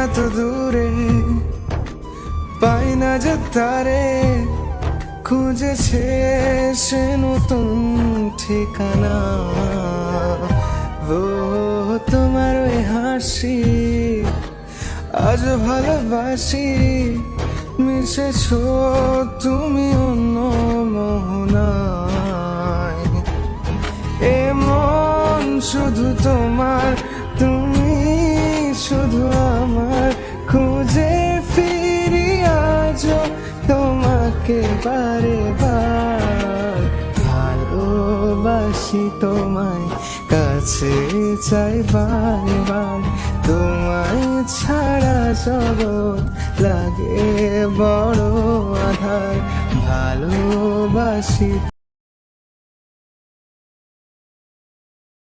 এত দূরে পাই না যে তারে, খুঁজেছে সে নতুন ঠিকানা। ও তোমার ওই হাসি আজ ভালোবাসি, মিশেছ তুমি অন্য মোহনায়। এমন শুধু তোমার, তুমি শুধু আমার, খুঁজে ফিরি আজ তোমাকে বারে বার। ভালোবাসি তোমায়, কাছে চাই বারবার, তোমায় ছাড়া জগৎ লাগে বড় আধার। ভালোবাসি।